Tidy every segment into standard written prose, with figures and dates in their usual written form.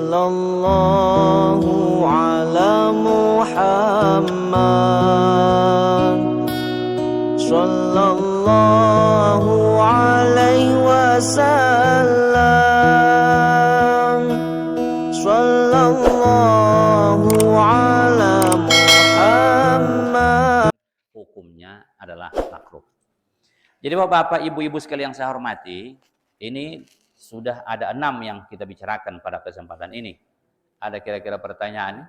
Sallallahu ala Muhammad, sallallahu alaihi wasallam, sallallahu ala Muhammad. Hukumnya adalah makruh. Jadi bapak-bapak, ibu-ibu sekalian yang saya hormati, ini sudah ada 6 yang kita bicarakan pada kesempatan ini. Ada kira-kira pertanyaan?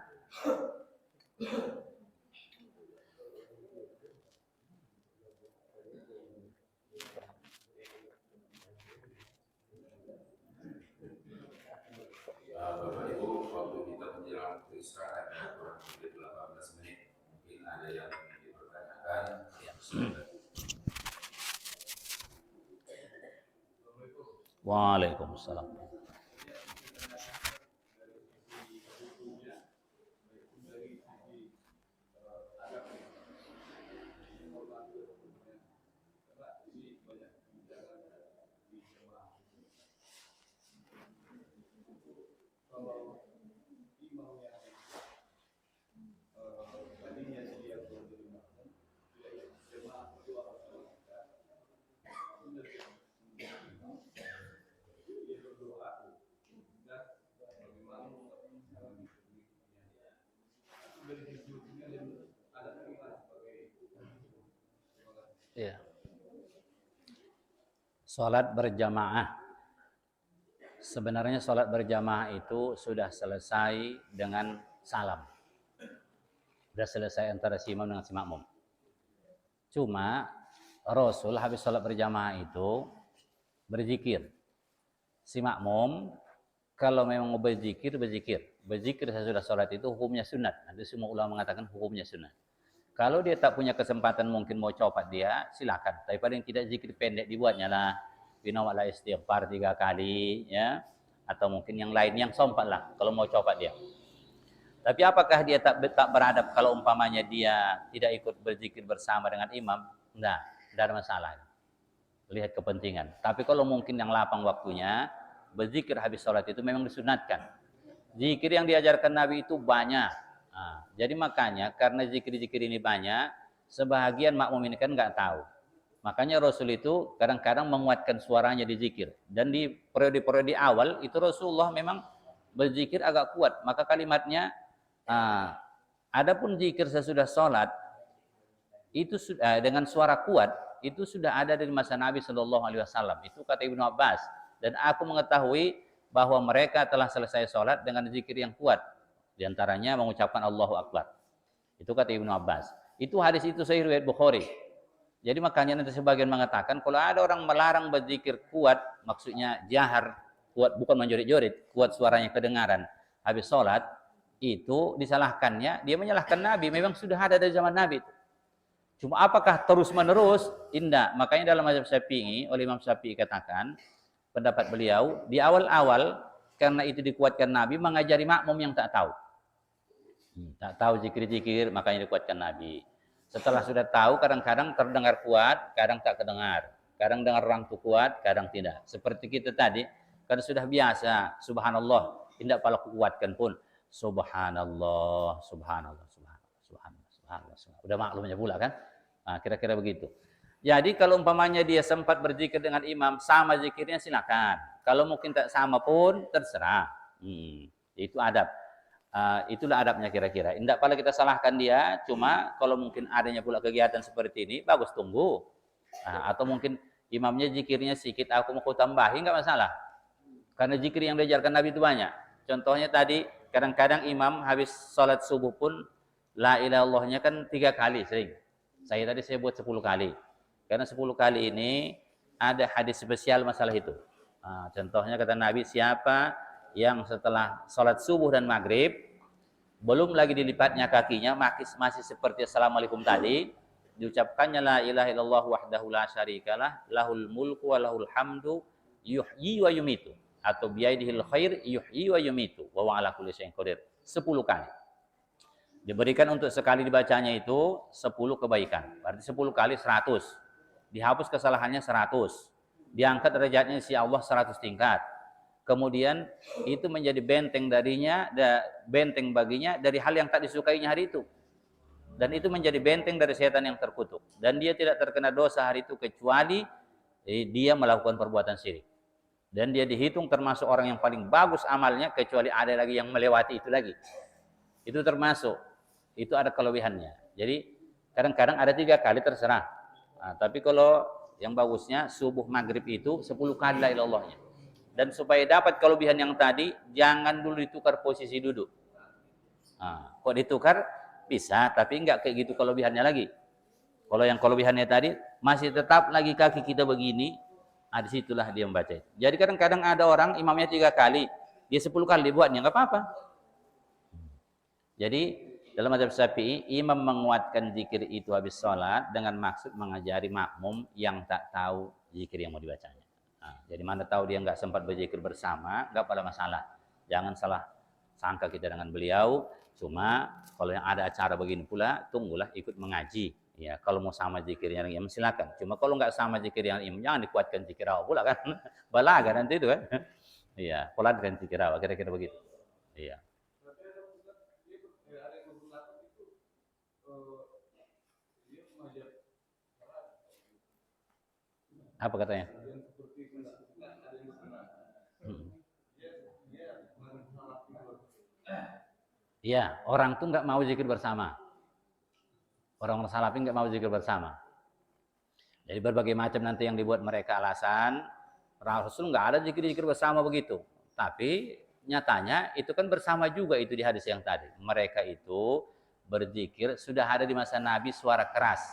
Bapak Ibu, waktu kita menjelang istirahat kurang lebih 18 menit, mungkin ada yang ingin dipertanyakan. Waalaikumsalam. Ya. Salat berjamaah. Sebenarnya salat berjamaah itu sudah selesai dengan salam. Sudah selesai antara si imam dengan si makmum. Cuma Rasul habis salat berjamaah itu berzikir. Si makmum kalau memang mau berzikir, berzikir. Berzikir sesudah salat itu hukumnya sunat. Nanti semua ulama mengatakan hukumnya sunat. Kalau dia tak punya kesempatan mungkin mau copat dia, silakan. Tapi paling tidak zikir pendek dibuatnya lah. Binawalah istighfar 3 kali, ya. Atau mungkin yang lain yang sompat lah kalau mau copat dia. Tapi apakah dia tak beradab kalau umpamanya dia tidak ikut berzikir bersama dengan imam? Tidak ada masalah. Lihat kepentingan. Tapi kalau mungkin yang lapang waktunya, berzikir habis sholat itu memang disunatkan. Zikir yang diajarkan Nabi itu banyak. Nah, jadi makanya karena zikir-zikir ini banyak, sebahagian makmum ini kan nggak tahu. Makanya Rasul itu kadang-kadang menguatkan suaranya di zikir. Dan di periode-periode awal itu Rasulullah memang berzikir agak kuat. Maka kalimatnya, adapun zikir sesudah sholat itu dengan suara kuat itu sudah ada dari masa Nabi Shallallahu Alaihi Wasallam. Itu kata Ibnu Abbas. Dan aku mengetahui bahwa mereka telah selesai sholat dengan zikir yang kuat. Di antaranya mengucapkan Allahu Akbar. Itu kata Ibnu Abbas. Itu hadis itu sahih riwayat Bukhari. Jadi makanya nanti sebagian mengatakan kalau ada orang melarang berzikir kuat, maksudnya jahar, kuat bukan menjorit-jorit, kuat suaranya kedengaran habis sholat, itu disalahkannya, dia menyalahkan Nabi. Memang sudah ada dari zaman Nabi itu. Cuma apakah terus-menerus? Tidak. Makanya dalam mazhab Syafi'i, oleh Imam Syafi'i katakan, pendapat beliau, di awal-awal karena itu dikuatkan Nabi mengajari makmum yang tak tahu. Tak tahu zikir-zikir, makanya dikuatkan Nabi. Setelah sudah tahu, kadang-kadang terdengar kuat, kadang tak kedengar. Kadang dengar orang itu kuat, kadang tidak. Seperti kita tadi, kan sudah biasa, subhanallah, tidak pala kuatkan pun. Subhanallah, subhanallah, subhanallah, subhanallah, subhanallah, subhanallah. Udah maklumnya pula kan? Nah, kira-kira begitu. Jadi kalau umpamanya dia sempat berzikir dengan imam, sama zikirnya silakan. Kalau mungkin tak sama pun, terserah. Itu adab. Itulah adabnya kira-kira. Tidak pala kita salahkan dia, cuma kalau mungkin adanya pula kegiatan seperti ini, bagus tunggu. Atau mungkin imamnya zikirnya sedikit, aku mau tambahin, nggak masalah. Karena zikir yang diajarkan Nabi itu banyak. Contohnya tadi, kadang-kadang imam habis sholat subuh pun, la ilaha illallahnya kan 3 kali sering. Saya buat 10 kali. Karena 10 kali ini ada hadis spesial masalah itu. Contohnya kata Nabi, siapa yang setelah sholat subuh dan maghrib belum lagi dilipatnya kakinya masih seperti assalamualaikum tadi, diucapkannya la ilaha illallah wahdahu la syarikalah lahul mulku wa lahul hamdu yuhyi wa yumitu, atau biaidihil khair yuhyi wa yumitu wa ala kulli syai'in qadir, 10 kali. Diberikan untuk sekali dibacanya itu 10 kebaikan. Berarti 10 kali 100. Dihapus kesalahannya 100. Diangkat derajatnya si Allah 100 tingkat. kemudian itu menjadi benteng darinya, benteng baginya dari hal yang tak disukainya hari itu. Dan itu menjadi benteng dari setan yang terkutuk. Dan dia tidak terkena dosa hari itu kecuali dia melakukan perbuatan syirik. Dan dia dihitung termasuk orang yang paling bagus amalnya kecuali ada lagi yang melewati itu lagi. Itu termasuk. Itu ada kelebihannya. Jadi kadang-kadang ada 3 kali terserah. Nah, tapi kalau yang bagusnya subuh maghrib itu 10 kali la ilaha illallahnya. Dan supaya dapat kelebihan yang tadi, jangan dulu ditukar posisi duduk. Nah, kok ditukar bisa, tapi enggak kayak gitu kelebihannya lagi. Kalau yang kelebihannya tadi masih tetap lagi kaki kita begini, disitulah dia membaca. Jadi kadang-kadang ada orang imamnya 3 kali, dia 10 kali dibuatnya, enggak apa-apa. Jadi dalam mazhab Syafi'i, imam menguatkan zikir itu habis sholat dengan maksud mengajari makmum yang tak tahu zikir yang mau dibacanya. Nah, jadi mana tahu dia nggak sempat berzikir bersama, nggak pada masalah. Jangan salah sangka kita dengan beliau. Cuma kalau yang ada acara begini pula, tunggulah ikut mengaji. Ya, kalau mau sama zikir yang imam silakan. Cuma kalau nggak sama zikir yang imam, jangan dikuatkan zikir awal pula kan. Balaga nanti itu kan. Iya, pelankan zikir awal, kira-kira begitu. Iya. Apa katanya? Iya, orang tuh nggak mau zikir bersama. Orang-orang salafi nggak mau zikir bersama. Jadi berbagai macam nanti yang dibuat mereka alasan, Rasul nggak ada zikir-zikir bersama begitu. Tapi nyatanya itu kan bersama juga itu di hadis yang tadi. Mereka itu berzikir sudah ada di masa Nabi suara keras.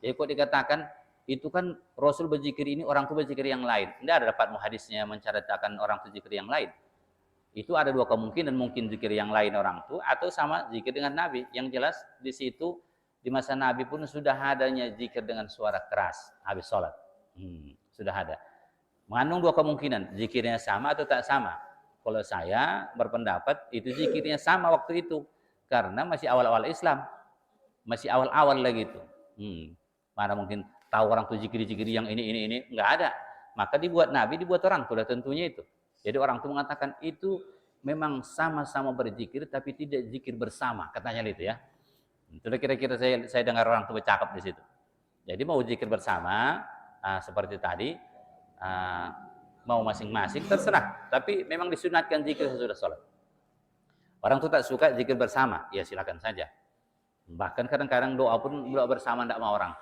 Jadi kok dikatakan itu kan Rasul berzikir ini, orang tuh berzikir yang lain. Tidak ada dapat hadisnya menceritakan orang tuh zikir yang lain. Itu ada 2 kemungkinan, mungkin zikir yang lain orang tuh atau sama zikir dengan Nabi. Yang jelas di situ di masa Nabi pun sudah adanya zikir dengan suara keras habis sholat. Sudah ada. Mengandung 2 kemungkinan, zikirnya sama atau tak sama. Kalau saya berpendapat itu zikirnya sama waktu itu. Karena masih awal-awal Islam. Masih awal-awal lagi itu. Mana mungkin tahu orang tuh zikir-zikir yang ini. Enggak ada. Maka dibuat Nabi, dibuat orang tuh tentunya itu. Jadi orang tuh mengatakan itu memang sama-sama berzikir tapi tidak zikir bersama. Katanya itu ya. Itu kira-kira saya dengar orang tuh bercakap di situ. Jadi mau zikir bersama seperti tadi, mau masing-masing terserah. Tapi memang disunatkan zikir sesudah sholat. Orang tuh tak suka zikir bersama, ya silakan saja. Bahkan kadang-kadang doa pun doa bersama tidak mau orang.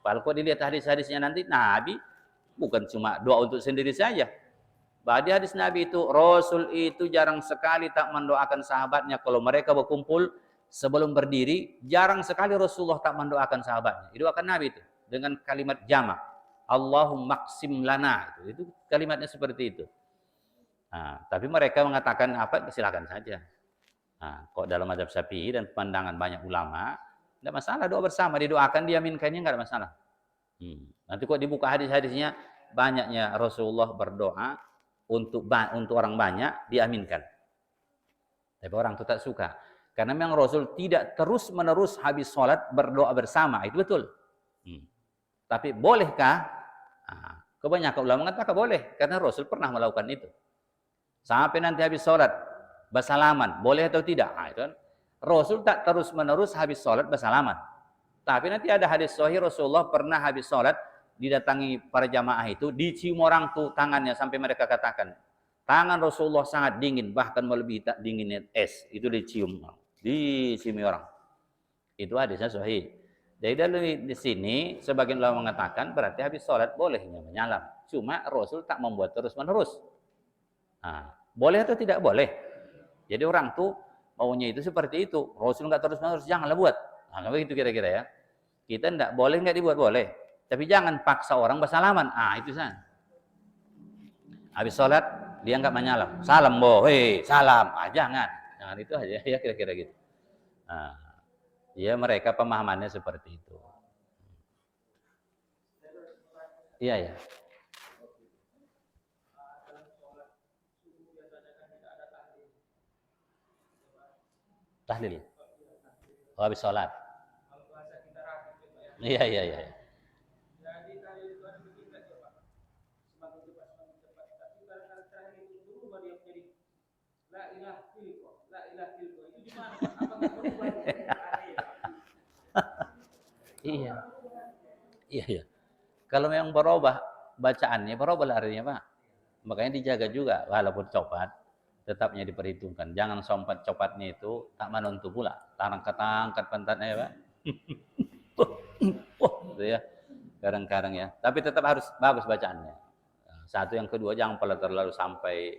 Padahal kok dilihat hadis-hadisnya nanti, Nabi bukan cuma doa untuk sendiri saja. Bahwa di hadis Nabi itu, Rasul itu jarang sekali tak mendoakan sahabatnya kalau mereka berkumpul sebelum berdiri, jarang sekali Rasulullah tak mendoakan sahabatnya. Didoakan Nabi itu dengan kalimat jamak. Allahumma qsim lana. Itu kalimatnya seperti itu. Nah, tapi mereka mengatakan apa? Silakan saja. Nah, kok dalam mazhab Syafi'i dan pandangan banyak ulama, tidak masalah doa bersama, didoakan, diaminkannya nggak ada masalah. Nanti kok dibuka hadis-hadisnya, banyaknya Rasulullah berdoa untuk orang banyak diaminkan. Tapi orang itu tak suka. Karena memang Rasul tidak terus-menerus habis sholat berdoa bersama, itu betul. Tapi bolehkah? Kebanyakan ulama mengatakan boleh, karena Rasul pernah melakukan itu. Sampai nanti habis sholat, bersalaman, boleh atau tidak? Itu kan. Rasul tak terus-menerus habis sholat bersalaman. Tapi nanti ada hadis sahih Rasulullah pernah habis sholat, didatangi para jamaah itu, dicium orang tuh tangannya sampai mereka katakan, tangan Rasulullah sangat dingin, bahkan melebihi dinginnya es. Itu dicium orang. Itu hadisnya sahih. Jadi dari di sini sebagian ulama mengatakan berarti habis sholat bolehnya menyalam. Cuma Rasul tak membuat terus-menerus. Boleh atau tidak boleh? Jadi orang tuh maunya itu seperti itu. Rasul nggak terus-menerus, janganlah buat. Begitu kira-kira ya. Kita nggak boleh, nggak dibuat boleh. Tapi jangan paksa orang bersalaman. Itu saja. Habis sholat dia nggak menyalam. Salam boh, salam. Jangan itu aja ya kira-kira gitu. Ya mereka pemahamannya seperti itu. Iya ya. Tahlil. Habis sholat. Iya. Iya. Iya, iya. Kalau memang berubah bacaannya, berubah artinya, Pak. Makanya dijaga juga, walaupun copat, tetapnya diperhitungkan. Jangan sompat copatnya itu tak manontu pula. Tarang-ketangkat pantatnya ya, Pak. Gitu ya. Kadang-kadang ya. Tapi tetap harus bagus bacaannya. Satu, yang kedua jangan pula terlalu sampai.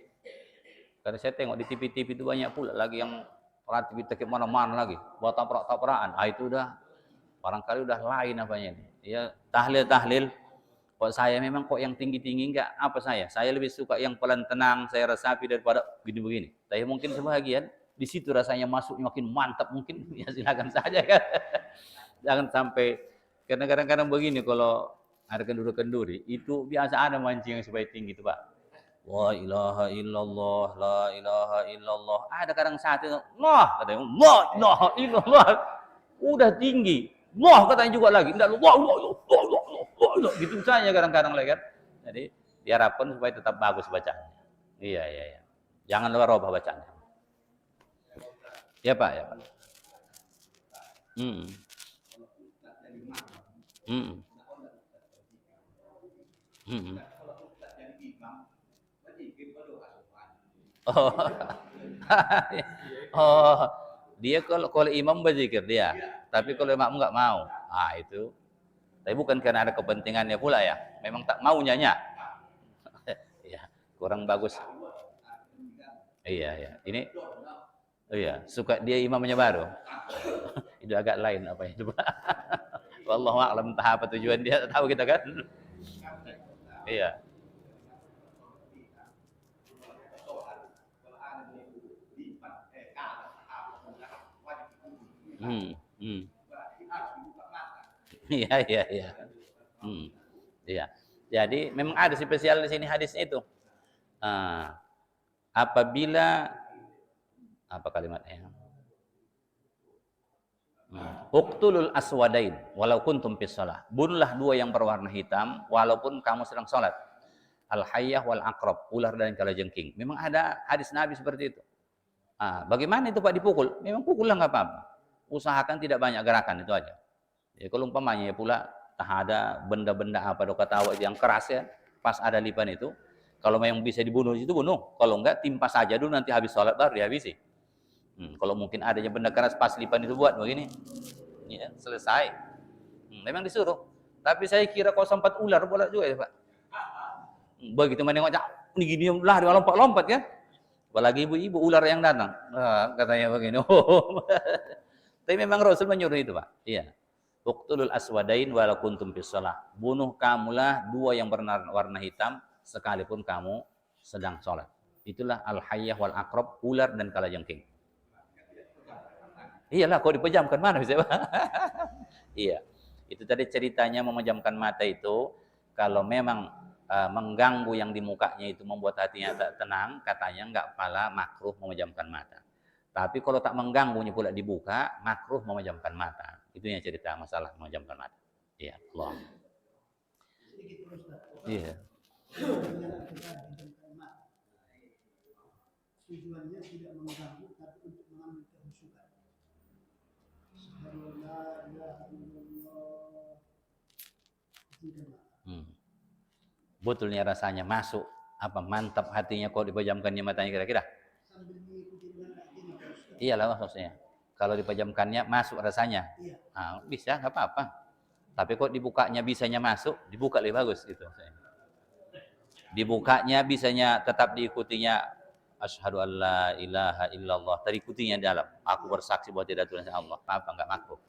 Karena saya tengok di TV-TV itu banyak pula lagi yang aktivitas ke mana-mana lagi. Buat taprak-taprakan. Ah itu udah barangkali udah lain apanya ini. Ya, tahlil-tahlil. Kok saya memang kok yang tinggi-tinggi enggak apa saya. Saya lebih suka yang pelan tenang, saya resapi daripada begini-begini. Tapi mungkin sebagian di situ rasanya masuk makin mantap mungkin. Ya silakan saja kan. Jangan sampai, karena kadang-kadang begini kalau ada kenduri-kenduri, itu biasa ada mancing yang supaya tinggi itu, Pak. La ilaha illallah, la ilaha illallah. Ada kadang satu, Allah, katanya, la ilaha illallah. Udah tinggi. Allah katanya juga lagi. Enggak, Allah, gitu saja kadang-kadang lagi kan. Jadi diharapkan supaya tetap bagus bacaannya. Iya, iya, iya. Jangan lupa bacaannya. Ya, Pak, ya, Pak. Oh. Oh, dia kalau imam berzikir dia, tapi kalau makmum nggak mau. Ah itu. Tapi bukan karena ada kepentingannya pula ya. Memang tak mau nyanyi. Ya, kurang bagus. Iya, iya. Ini iya, suka dia imamnya baru. Itu agak lain apa itu, Pak. Wallahu a'lam entah apa tujuan dia, tahu kita kan. Iya. Iya, iya, iya. Iya. Jadi memang ada spesial di sini hadisnya itu. Apabila apa kalimatnya? Uqtulul aswadain walau kuntum fis shalah. Bunuhlah dua yang berwarna hitam walaupun kamu sedang salat. Al-hayyah wal aqrab, ular dan kalajengking. Memang ada hadis Nabi seperti itu. Bagaimana itu Pak dipukul? Memang pukullah nggak apa-apa. Usahakan tidak banyak gerakan itu aja. Ya, kalau umpamanya ya pula ada benda-benda apa doka tawa yang keras ya, pas ada lipan itu, kalau memang bisa dibunuh itu bunuh. Kalau enggak timpa saja dulu, nanti habis sholat baru dihabisi. Kalau mungkin adanya benda keras pas lipan itu buat begini, ya selesai. Memang disuruh. Tapi saya kira kalau sempat ular boleh juga ya Pak. Begitu menengok ini gini lari lompat-lompat kan. Apalagi ibu-ibu ular yang datang. Katanya begini. Tapi memang Rasul menyuruh itu Pak. Iya. Uqtulul aswadain walau kuntum fis shalah. Bunuh kamulah dua yang berwarna hitam sekalipun kamu sedang sholat. Itulah al-hayyah wal aqrab, ular dan kalajengking. Iyalah, kalau dipejamkan mana bisa Pak? Iya. Itu tadi ceritanya memejamkan mata itu kalau memang mengganggu yang di mukanya itu membuat hatinya tak tenang, katanya enggak pala makruh memejamkan mata. Tapi kalau tak mengganggunya pula dibuka, makruh memejamkan mata. Itu yang cerita masalah memejamkan mata. Iya, Allah. Iya. Tujuannya tidak mengganggu, tapi untuk mengambil kehusukan. Betulnya rasanya masuk, apa mantap hatinya kalau dipejamkannya matanya kira-kira? Iyalah maksudnya. Kalau dipejamkannya masuk rasanya. Bisa nggak apa-apa. Tapi kok dibukanya bisanya masuk, dibuka lebih bagus gitu. Dibukanya bisanya tetap diikutinya asyhadu alla ilaha illallah, terikutinya dalam. Aku bersaksi bahwa tidak ada Tuhan Allah. Apa enggak makruh.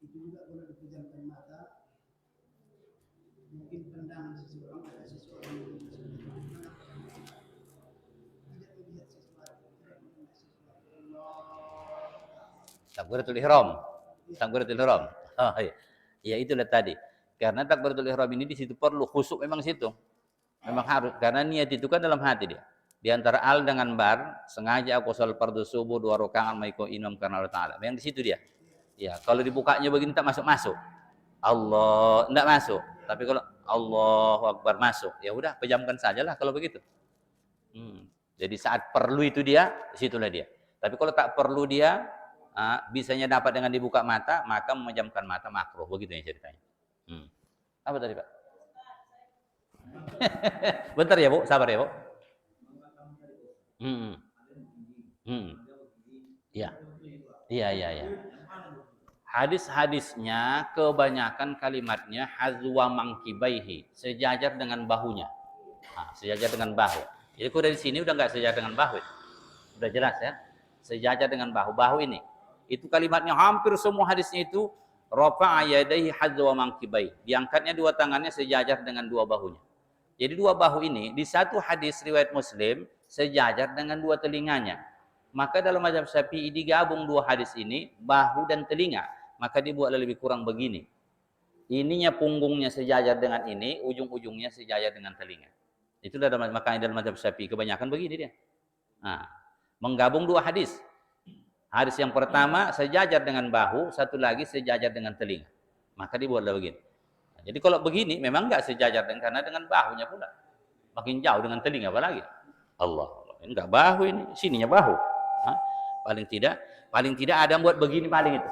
Itu juga boleh dipejamkan mata. Mungkin pandangan seseorang ada sesuatu yang tidak melihat sesuatu, tidak melihat sesuatu. Takbiratul ihram. Takbiratul ihram. Oh iya. Ya itulah tadi. Karena takbiratul ihram ini di situ perlu khusyuk memang situ. Memang harus karena niat itu kan dalam hati dia. Di antara al dengan bar, sengaja aku salat fardhu subuh 2 rakaat maiko imam karena Allah Taala. Memang di situ dia. Ya, kalau dibukanya begini tak masuk-masuk. Allah, enggak masuk. Tapi kalau Allahu Akbar masuk, ya udah pejamkan sajalah kalau begitu. Jadi saat perlu itu dia, situlah dia. Tapi kalau tak perlu dia, bisanya dapat dengan dibuka mata, maka memejamkan mata makruh. Begitu ya ceritanya. Apa tadi Pak? Bentar ya Bu, sabar ya Bu. Iya. Iya. Hadis-hadisnya kebanyakan kalimatnya hazwa mangkibaihi, sejajar dengan bahunya. Sejajar dengan bahu. Jadi kalau dari sini udah nggak sejajar dengan bahu. Udah jelas ya. Sejajar dengan bahu. Bahu ini. Itu kalimatnya hampir semua hadisnya itu rafa'a yadayhi hazwa mangkibaihi. Diangkatnya dua tangannya sejajar dengan dua bahunya. Jadi dua bahu ini di satu hadis riwayat Muslim sejajar dengan dua telinganya. Maka dalam mazhab Syafi'i digabung dua hadis ini, bahu dan telinga. Maka dibuatlah lebih kurang begini. Ininya punggungnya sejajar dengan ini, ujung-ujungnya sejajar dengan telinga. Itulah makanya dalam mazhab Syafi'i kebanyakan begini dia. Menggabung dua hadis. Hadis yang pertama sejajar dengan bahu, satu lagi sejajar dengan telinga. Maka dibuatlah begini. Jadi kalau begini memang enggak sejajar karena dengan bahunya pula. Makin jauh dengan telinga apalagi. Allah. Enggak bahu ini, sininya bahu. Paling tidak ada yang buat begini paling itu.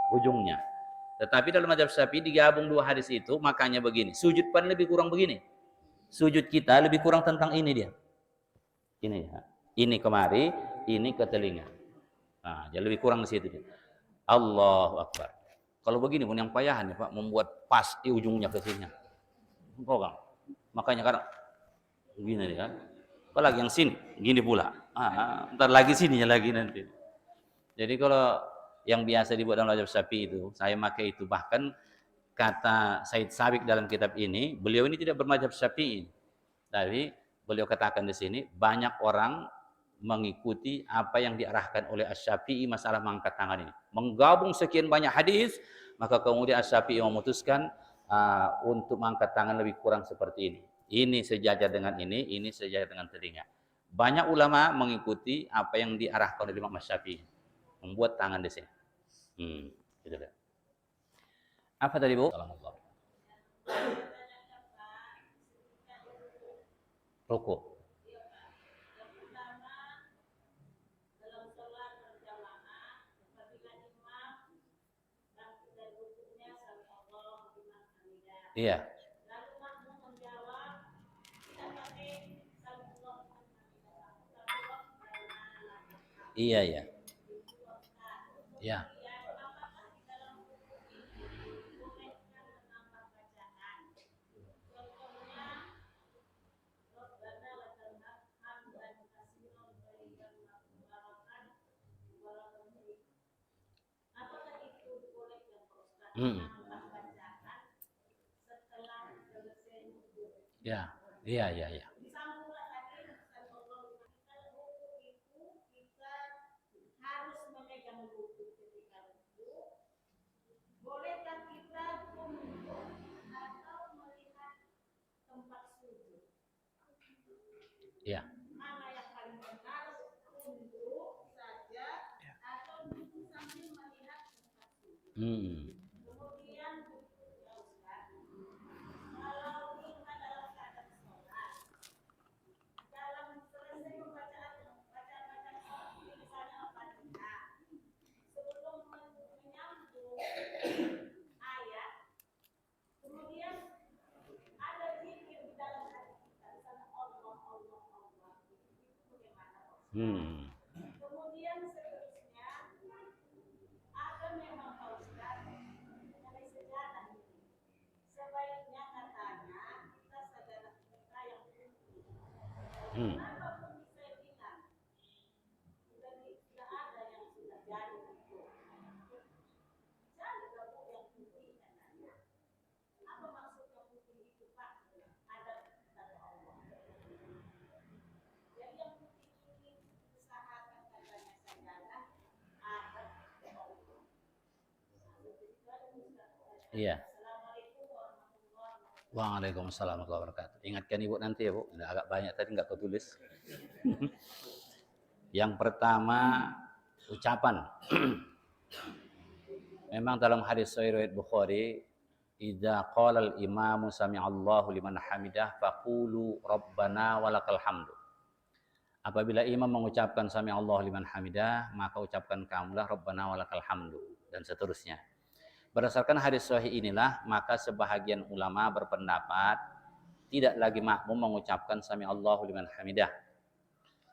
Ujungnya. Tetapi dalam mazhab Syafi'i digabung dua hadis itu, makanya begini. Sujud pun lebih kurang begini. Sujud kita lebih kurang tentang ini dia. Ini ya. Ini kemari, ini ke telinga. Jadi lebih kurang di situ dia. Allahu Akbar. Kalau begini pun yang payahan ya Pak, membuat pas di ujungnya ke sini. Makanya kadang begini dia kan. Apalagi yang sini, gini pula. Ntar lagi sininya lagi nanti. Jadi kalau yang biasa dibuat dalam mazhab Syafi'i itu, saya pakai itu. Bahkan kata Said Sabiq dalam kitab ini, beliau ini tidak bermazhab Syafi'i. Tapi beliau katakan di sini, banyak orang mengikuti apa yang diarahkan oleh Asy-Syafi'i masalah mengangkat tangan ini. Menggabung sekian banyak hadis, maka kemudian Asy-Syafi'i memutuskan untuk mengangkat tangan lebih kurang seperti ini. Ini sejajar dengan ini sejajar dengan telinga. Banyak ulama mengikuti apa yang diarahkan oleh Imam Asy-Syafi'i, membuat tangan di sini. Gitu deh. Apa tadi Bu? Rukuk. Iya. Iya ya. Ya. Ya. Iya. Iya. Iya. Waalaikumsalam warahmatullahi wabarakatuh. Ingatkan Ibu nanti ya Bu. Agak banyak tadi nggak ketulis. Yang pertama ucapan. Memang dalam hadis Sahih riwayat Bukhari idza qala al-imamu sami'allahu liman hamidah faqulu rabbana walakal hamdu. Apabila imam mengucapkan sami'allahu liman hamidah, maka ucapkan kamulah rabbana walakal hamdu, dan seterusnya. Berdasarkan hadis sahih inilah, maka sebahagian ulama berpendapat tidak lagi makmum mengucapkan sami'allahu liman hamidah.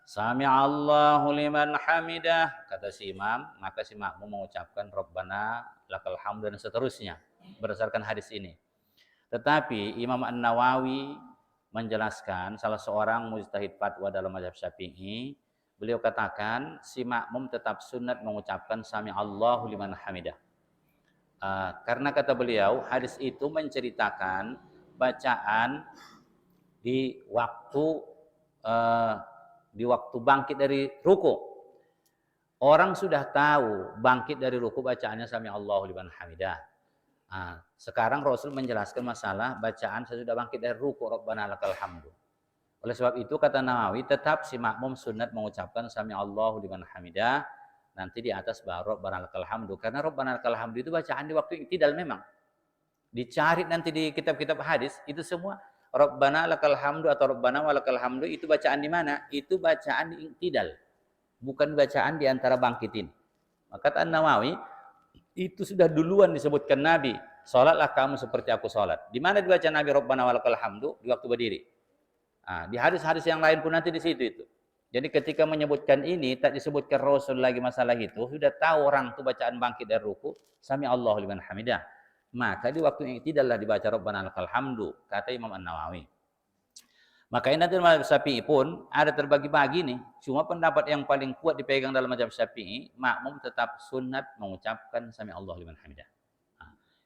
Sami'allahu liman hamidah, kata si imam, maka si makmum mengucapkan rabbana lakal hamdu dan seterusnya berdasarkan hadis ini. Tetapi Imam An-Nawawi menjelaskan, salah seorang mujtahid fatwa dalam mazhab Syafi'i, beliau katakan si makmum tetap sunat mengucapkan sami'allahu liman hamidah. Karena kata beliau, hadis itu menceritakan bacaan di waktu bangkit dari ruku. Orang sudah tahu bangkit dari ruku bacaannya sami'allahu liman hamidah. Sekarang Rasul menjelaskan masalah bacaan sesudah bangkit dari ruku rabbana lakal hamdu. Oleh sebab itu kata Nawawi, tetap si makmum sunat mengucapkan sami'allahu liman hamidah, nanti di atas baru rabbana lakal hamdu. Karena rabbana lakal hamdu itu bacaan di waktu i'tidal memang. Dicari nanti di kitab-kitab hadis, itu semua rabbana lakal hamdu atau rabbana walakal hamdu itu bacaan di mana? Itu bacaan di i'tidal. Bukan bacaan di antara bangkitin. Maka kata Nawawi, itu sudah duluan disebutkan Nabi, salatlah kamu seperti aku salat. Di mana dibaca Nabi rabbana walakal hamdu? Di waktu berdiri. Di hadis-hadis yang lain pun nanti di situ itu. Jadi ketika menyebutkan ini, tak disebutkan Rasul lagi masalah itu, sudah tahu orang itu bacaan bangkit dari ruku, sami'allahu liman hamidah. Maka di waktu itu tidaklah dibaca rabbana lakal hamdu, kata Imam An-Nawawi. Makanya nanti dalam mazhab Syafi'i pun ada terbagi-bagi nih. Cuma pendapat yang paling kuat dipegang dalam mazhab Syafi'i, makmum tetap sunat mengucapkan sami'allahu liman hamidah.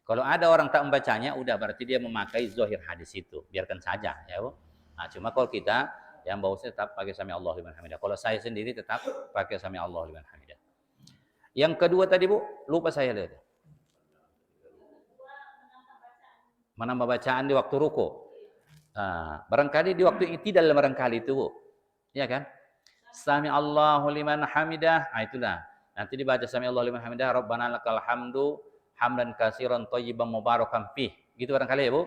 Kalau ada orang tak membacanya, udah berarti dia memakai zahir hadis itu. Biarkan saja, ya. Cuma kalau kita yang bawahnya tetap pakai sami'allahu liman hamidah. Kalau saya sendiri tetap pakai sami'allahu liman hamidah. Yang kedua tadi, Bu, lupa saya lihat. Menambah bacaan di waktu ruku. Barangkali di waktu i'tidal barangkali itu, Bu. Ya kan? Sami'allahu liman hamidah. Itulah. Nanti dibaca sami'allahu liman hamidah, rabbana lakal hamdu hamdan katsiran thayyiban mubarakan fih. Gitu barangkali ya, Bu.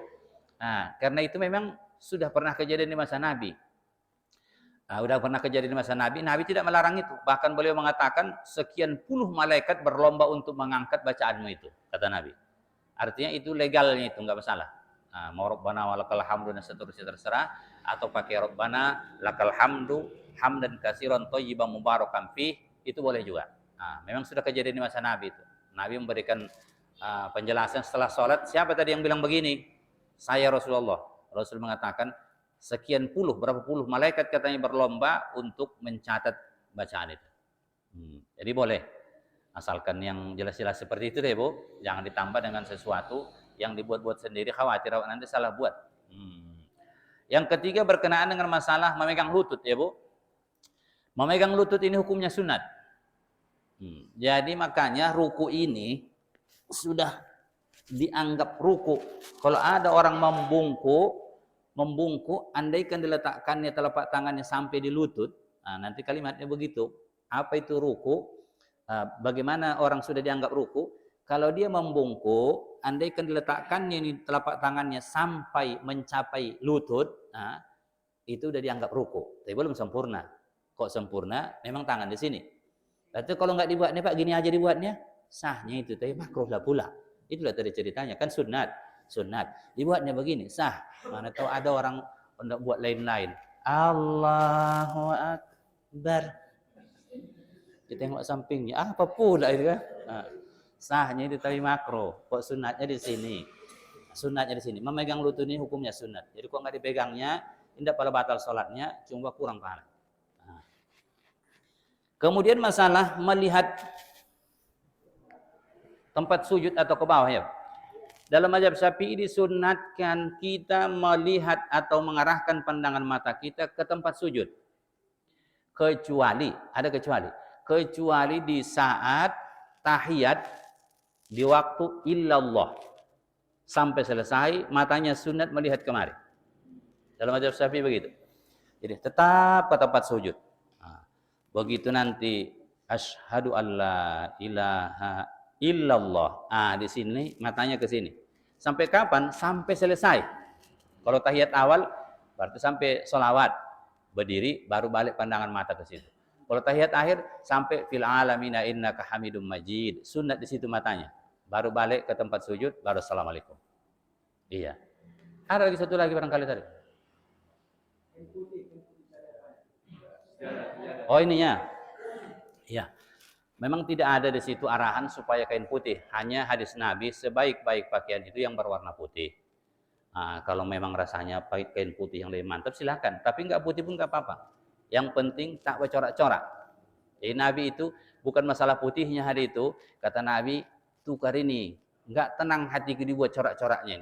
Karena itu memang sudah pernah kejadian di masa Nabi. Sudah pernah kejadian di masa Nabi. Nabi tidak melarang itu. Bahkan beliau mengatakan sekian puluh malaikat berlomba untuk mengangkat bacaanmu itu, kata Nabi. Artinya itu legalnya, itu enggak masalah. Mau rabbana walakal hamdu dan seterusnya terserah, atau pakai rabbana lakal hamdu hamdan katsiran thayyiban mubarakan fih, itu boleh juga. Memang sudah kejadian di masa Nabi itu. Nabi memberikan penjelasan setelah sholat. Siapa tadi yang bilang begini? Saya Rasulullah. Rasul mengatakan sekian puluh, berapa puluh malaikat katanya berlomba untuk mencatat bacaan itu. Jadi boleh. Asalkan yang jelas-jelas seperti itu deh, Bu. Jangan ditambah dengan sesuatu yang dibuat-buat sendiri, khawatir nanti salah buat. Yang ketiga berkenaan dengan masalah memegang lutut, ya, Bu. Memegang lutut ini hukumnya sunat. Jadi makanya ruku ini sudah dianggap ruku. Kalau ada orang membungkuk, andaikan diletakkannya telapak tangannya sampai di lutut, nanti kalimatnya begitu. Apa itu ruku? Bagaimana orang sudah dianggap ruku? Kalau dia membungkuk, andaikan diletakkannya ini telapak tangannya sampai mencapai lutut, itu udah dianggap ruku. Tapi belum sempurna. Kok sempurna? Memang tangan di sini. Tapi kalau nggak dibuatnya, Pak, gini aja dibuatnya, sahnya itu. Tapi makruh lah pula. Itulah tadi ceritanya, kan sunat. Dibuatnya begini, sah. Mana tahu ada orang hendak buat lain-lain. Allahu Akbar. Kita tengok sampingnya, apa pula itu kan? Sahnya itu tapi makro. Kok sunatnya di sini? Sunatnya di sini. Memegang lutut ini hukumnya sunat. Jadi kok nggak dipegangnya, tidak pada batal sholatnya, cuma kurang pahala. Kemudian masalah melihat tempat sujud atau ke bawah, ya. Dalam mazhab Syafi'i disunatkan kita melihat atau mengarahkan pandangan mata kita ke tempat sujud. Kecuali di saat tahiyat di waktu illallah. Sampai selesai matanya sunat melihat kemari. Dalam mazhab Syafi'i begitu. Jadi tetap ke tempat sujud. Begitu nanti asyhadu alla ilaha illallah. Di sini matanya ke sini. Sampai kapan? Sampai selesai. Kalau tahiyat awal, berarti sampai sholawat. Berdiri, baru balik pandangan mata ke situ. Kalau tahiyat akhir, sampai fil alamina innaka hamidum majid. Sunat di situ matanya. Baru balik ke tempat sujud, baru assalamualaikum. Iya. Ada lagi satu lagi barangkali tadi. Oh ininya. Iya. Memang tidak ada di situ arahan supaya kain putih. Hanya hadis Nabi, sebaik-baik pakaian itu yang berwarna putih. Nah, kalau memang rasanya kain putih yang lebih mantap, silakan. Tapi nggak putih pun nggak apa-apa. Yang penting tak bercorak-corak. Jadi Nabi itu bukan masalah putihnya hari itu. Kata Nabi, tukar ini. Nggak tenang hatiku dibuat corak-coraknya.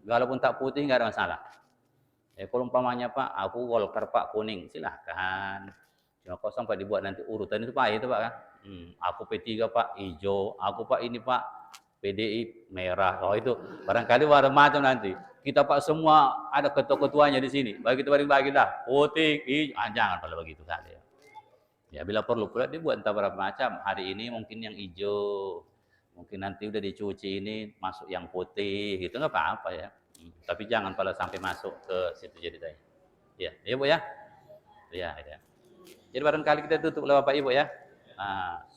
Walaupun tak putih nggak ada masalah. Kalau umpamanya Pak, aku Golkar Pak kuning, silahkan. Cuma kok sampai dibuat nanti urutan itu Pak, itu Pak kan. Aku P3 Pak hijau, aku Pak ini Pak PDI merah. Oh itu barangkali warna macam nanti. Kita Pak semua ada ketua-ketuanya di sini. Bagi kita bagi-bagi dah. Putih, hijau, jangan pada begitu kali ya. Ya bila perlu pula dibuat entah berapa macam. Hari ini mungkin yang hijau, mungkin nanti udah dicuci ini masuk yang putih, gitu nggak apa-apa ya. Tapi jangan pada sampai masuk ke situ jadi tadi. Ya, ya Bu ya. Ya, ya. Jadi barangkali kita tutup oleh Bapak Ibu ya.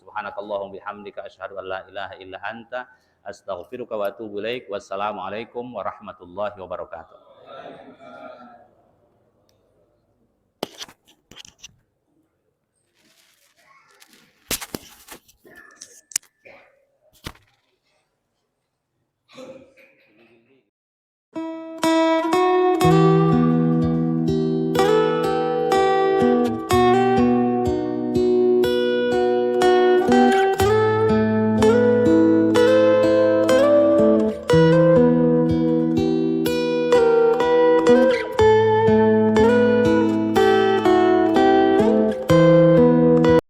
Subhanakallahumma bihamdika asyhadu an la ilaha illa anta astaghfiruka wa atubu ilaik. Wassalamualaikum warahmatullahi wabarakatuh.